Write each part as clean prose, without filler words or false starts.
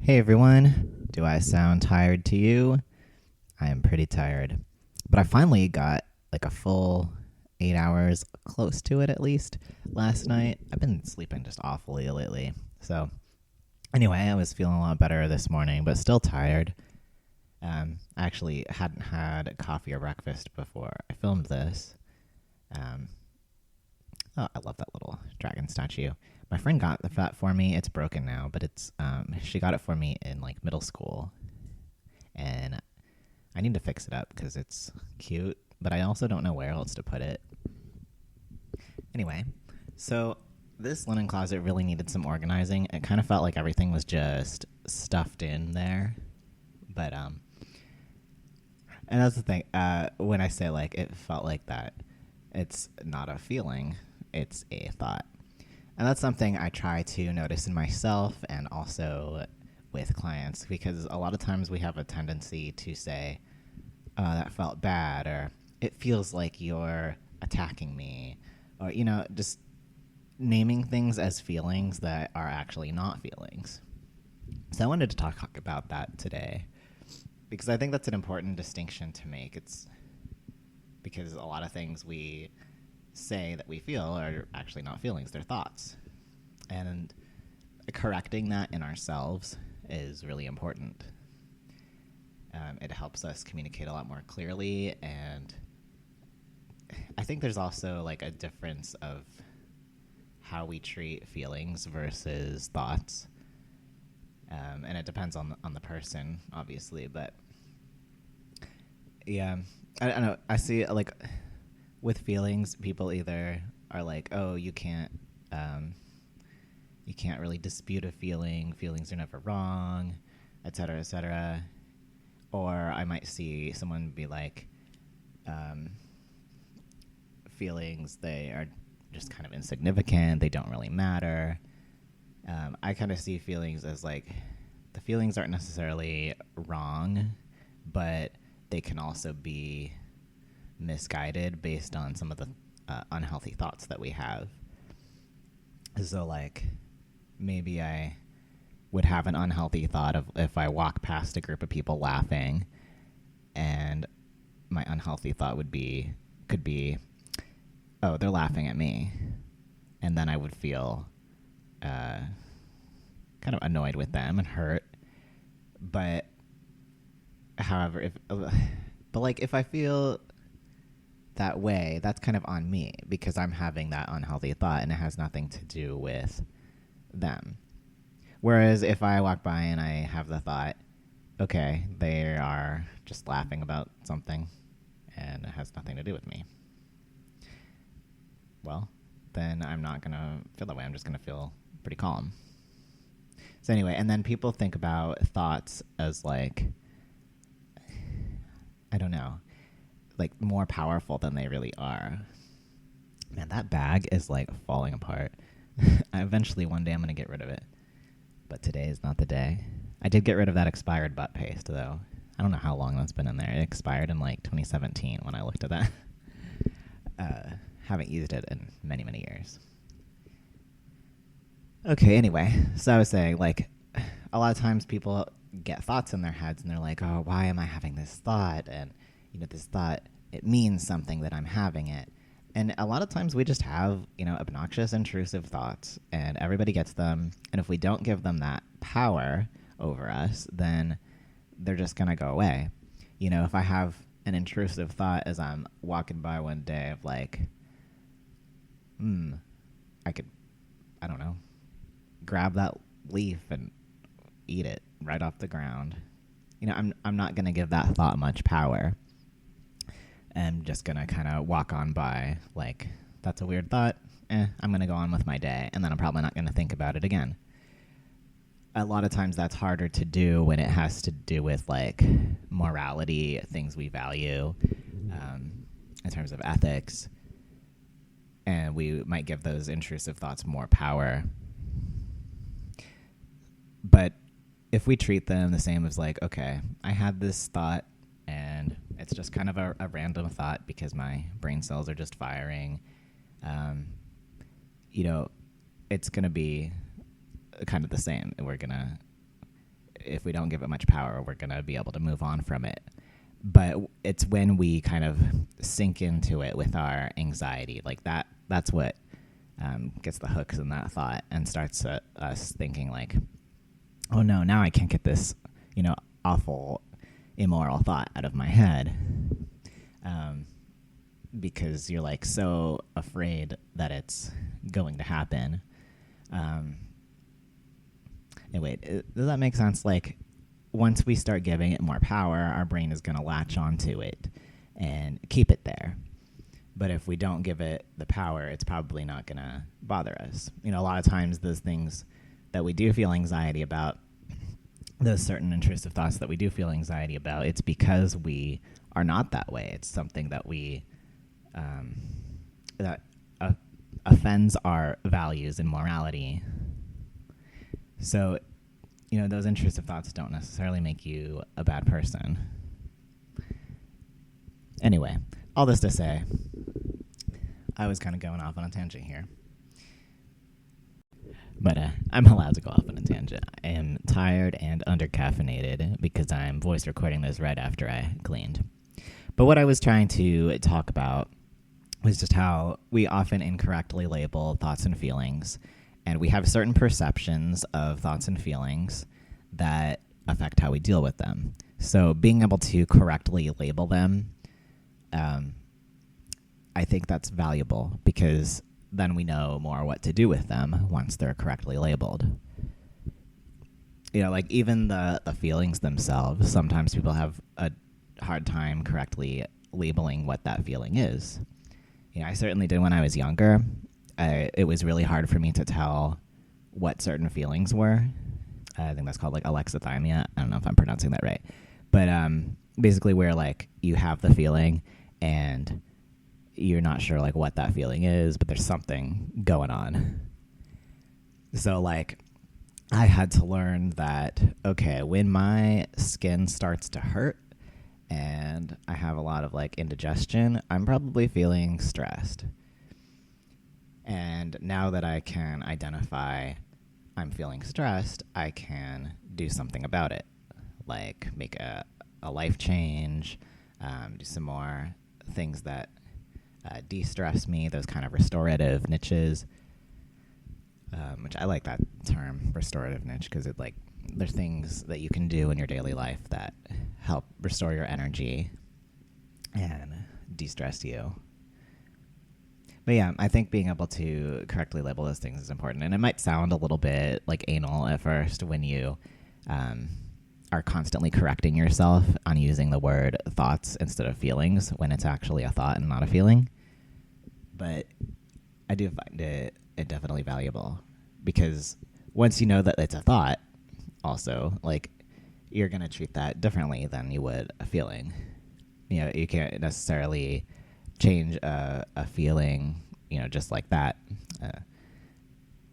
Hey everyone, do I sound tired to you? I am pretty tired. But I finally got like a full 8 hours, close to it at least, last night. I've been sleeping just awfully lately. So, anyway, I was feeling a lot better this morning, but still tired. I actually hadn't had coffee or breakfast before I filmed this. Um, oh, I love that little dragon statue. My friend got that for me. It's broken now, but she got it for me in like middle school, and I need to fix it up because it's cute, but I also don't know where else to put it. Anyway, so this linen closet really needed some organizing. It kind of felt like everything was just stuffed in there, but and that's the thing. When I say like it felt like that, it's not a feeling; it's a thought. And that's something I try to notice in myself and also with clients because a lot of times we have a tendency to say, oh, that felt bad, or it feels like you're attacking me, or, just naming things as feelings that are actually not feelings. So I wanted to talk about that today because I think that's an important distinction to make. It's because a lot of things we say that we feel are actually not feelings, they're thoughts. And correcting that in ourselves is really important. It helps us communicate a lot more clearly, and I think there's also like a difference of how we treat feelings versus thoughts, and it depends on the person, obviously. But yeah, I don't know. I see like with feelings, people either are like, "Oh, you can't really dispute a feeling. Feelings are never wrong, etc., etc." Or I might see someone be like, feelings, they are just kind of insignificant. They don't really matter. I kind of see feelings as like the feelings aren't necessarily wrong, but they can also be misguided based on some of the unhealthy thoughts that we have. So, like, maybe I would have an unhealthy thought of if I walk past a group of people laughing, and my unhealthy thought could be, oh, they're laughing at me, and then I would feel kind of annoyed with them and hurt. But however, if I feel that way, that's kind of on me because I'm having that unhealthy thought and it has nothing to do with them. Whereas if I walk by and I have the thought, okay, they are just laughing about something and it has nothing to do with me, well, then I'm not going to feel that way. I'm just going to feel pretty calm. So anyway, and then people think about thoughts as like, I don't know, like more powerful than they really are. Man, that bag is like falling apart. Eventually, one day I'm going to get rid of it. But today is not the day. I did get rid of that expired butt paste, though. I don't know how long that's been in there. It expired in like 2017 when I looked at that. Haven't used it in many, many years. Okay, anyway. So I was saying, like, a lot of times people get thoughts in their heads and they're like, oh, why am I having this thought? And, this thought, it means something that I'm having it. And a lot of times we just have, obnoxious, intrusive thoughts, and everybody gets them. And if we don't give them that power over us, then they're just going to go away. If I have an intrusive thought as I'm walking by one day of like, I could, I don't know, grab that leaf and eat it right off the ground. I'm not going to give that thought much power. I'm just going to kind of walk on by like, that's a weird thought. I'm going to go on with my day. And then I'm probably not going to think about it again. A lot of times that's harder to do when it has to do with like morality, things we value, in terms of ethics. And we might give those intrusive thoughts more power. But if we treat them the same as like, okay, I had this thought and it's just kind of a random thought because my brain cells are just firing, it's going to be kind of the same. if we don't give it much power, we're going to be able to move on from it. But it's when we kind of sink into it with our anxiety, like that's what gets the hooks in that thought and starts us thinking like, oh no, now I can't get this, awful, immoral thought out of my head. Because you're like so afraid that it's going to happen. Anyway, does that make sense? Like, once we start giving it more power, our brain is going to latch onto it and keep it there. But if we don't give it the power, it's probably not going to bother us. A lot of times those things that we do feel anxiety about, those certain intrusive thoughts that we do feel anxiety about, it's because we are not that way. It's something that that offends our values and morality. So, those intrusive thoughts don't necessarily make you a bad person. Anyway, all this to say, I was kind of going off on a tangent here. But I'm allowed to go off on a tangent. I am tired and under-caffeinated because I'm voice recording this right after I cleaned. But what I was trying to talk about was just how we often incorrectly label thoughts and feelings, and we have certain perceptions of thoughts and feelings that affect how we deal with them. So being able to correctly label them, I think that's valuable because then we know more what to do with them once they're correctly labeled. Like even the feelings themselves, sometimes people have a hard time correctly labeling what that feeling is. I certainly did when I was younger. It was really hard for me to tell what certain feelings were. I think that's called like alexithymia. I don't know if I'm pronouncing that right. But basically where like you have the feeling and you're not sure like what that feeling is, but there's something going on. So like I had to learn that, okay, when my skin starts to hurt and I have a lot of like indigestion, I'm probably feeling stressed. And now that I can identify I'm feeling stressed, I can do something about it, like make a life change, do some more things that de-stress me, those kind of restorative niches, which I like that term, restorative niche, because it like there's things that you can do in your daily life that help restore your energy and de-stress you. But yeah, I think being able to correctly label those things is important. And it might sound a little bit like anal at first when you are constantly correcting yourself on using the word thoughts instead of feelings when it's actually a thought and not a feeling. But I do find it definitely valuable because once you know that it's a thought, also, like, you're going to treat that differently than you would a feeling. You can't necessarily change a feeling, just like that.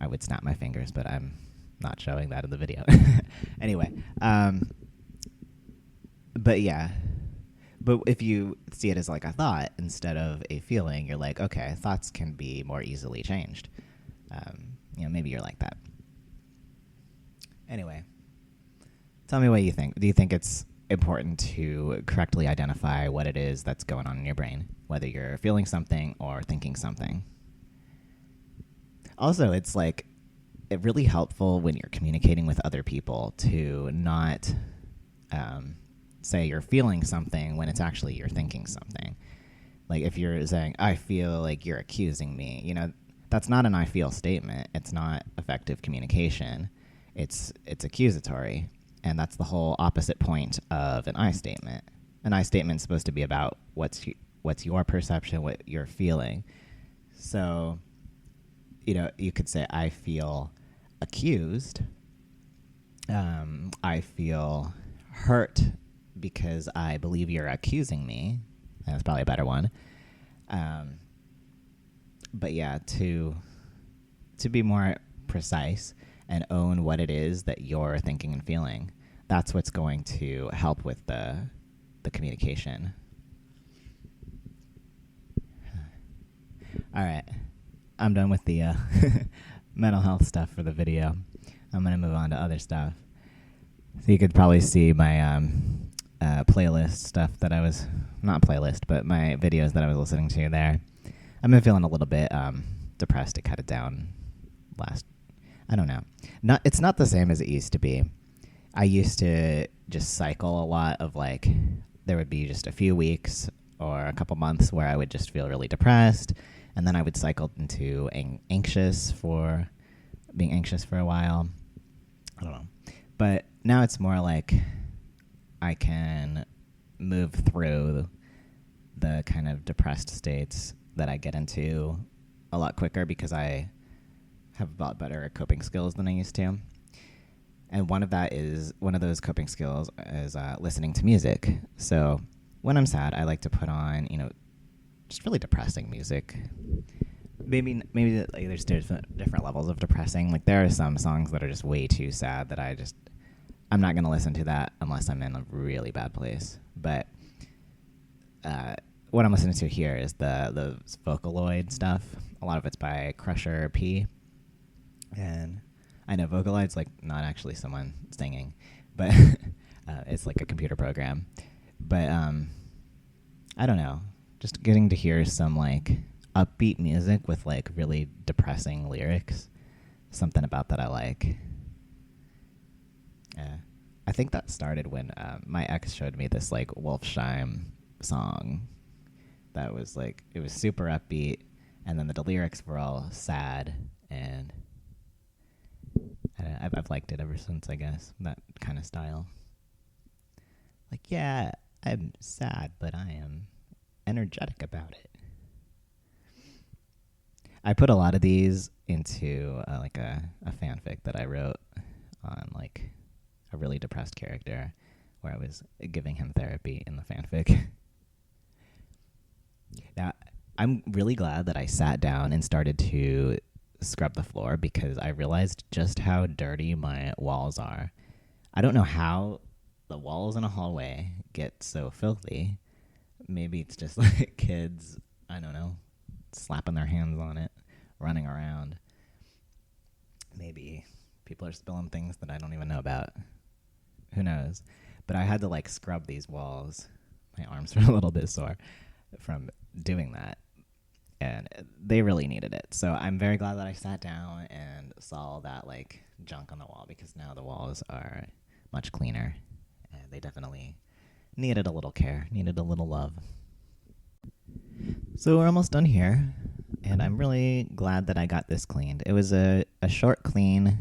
I would snap my fingers, but I'm not showing that in the video. Anyway, but yeah. But if you see it as like a thought instead of a feeling, you're like, okay, thoughts can be more easily changed. Maybe you're like that. Anyway, tell me what you think. Do you think it's important to correctly identify what it is that's going on in your brain, whether you're feeling something or thinking something? Also, it's like really helpful when you're communicating with other people to not say you're feeling something when it's actually you're thinking something. Like if you're saying, I feel like you're accusing me, that's not an I feel statement. It's not effective communication. It's accusatory. And that's the whole opposite point of an I statement. An I statement is supposed to be about what's your perception, what you're feeling. So, you could say, I feel accused. I feel hurt because I believe you're accusing me. That's probably a better one. But yeah, to be more precise and own what it is that you're thinking and feeling, that's what's going to help with the communication. All right, I'm done with the mental health stuff for the video. I'm going to move on to other stuff. So you could probably see my playlist stuff that I was, not playlist, but my videos that I was listening to there. I've been feeling a little bit depressed to cut it down last, I don't know. It's not the same as it used to be. I used to just cycle a lot of like, there would be just a few weeks or a couple months where I would just feel really depressed, and then I would cycle into being anxious for a while. I don't know. But now it's more like I can move through the kind of depressed states that I get into a lot quicker because I have a lot better coping skills than I used to. And one of those coping skills is listening to music. So when I'm sad, I like to put on, just really depressing music. Maybe like, there's different levels of depressing. Like there are some songs that are just way too sad that I'm not going to listen to that unless I'm in a really bad place. But what I'm listening to here is the Vocaloid stuff. A lot of it's by Crusher P. And I know Vocaloid's like not actually someone singing, but it's like a computer program. But I don't know. Just getting to hear some like upbeat music with like really depressing lyrics. Something about that I like. I think that started when my ex showed me this like Wolfsheim song that was like, it was super upbeat, and then the lyrics were all sad, and I've liked it ever since, I guess, that kind of style. Like, yeah, I'm sad, but I am energetic about it. I put a lot of these into like a fanfic that I wrote on like a really depressed character where I was giving him therapy in the fanfic. Now, I'm really glad that I sat down and started to scrub the floor because I realized just how dirty my walls are. I don't know how the walls in a hallway get so filthy. Maybe it's just like kids, I don't know, slapping their hands on it, running around. Maybe people are spilling things that I don't even know about. Who knows? But I had to like scrub these walls. My arms were a little bit sore from doing that. And they really needed it. So I'm very glad that I sat down and saw all that like junk on the wall, because now the walls are much cleaner. And they definitely needed a little care, needed a little love. So we're almost done here, and I'm really glad that I got this cleaned. It was a short clean.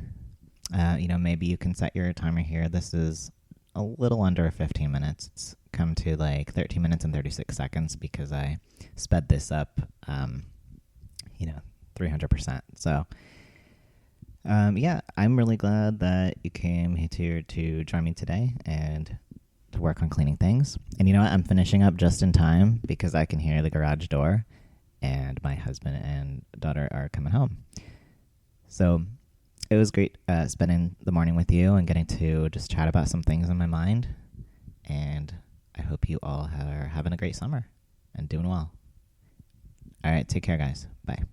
Maybe you can set your timer here. This is a little under 15 minutes. It's come to like 13 minutes and 36 seconds because I sped this up, 300%. So, I'm really glad that you came here to join me today and to work on cleaning things. And you know what? I'm finishing up just in time because I can hear the garage door and my husband and daughter are coming home. So it was great spending the morning with you and getting to just chat about some things in my mind. And I hope you all are having a great summer and doing well. All right, take care, guys. Bye.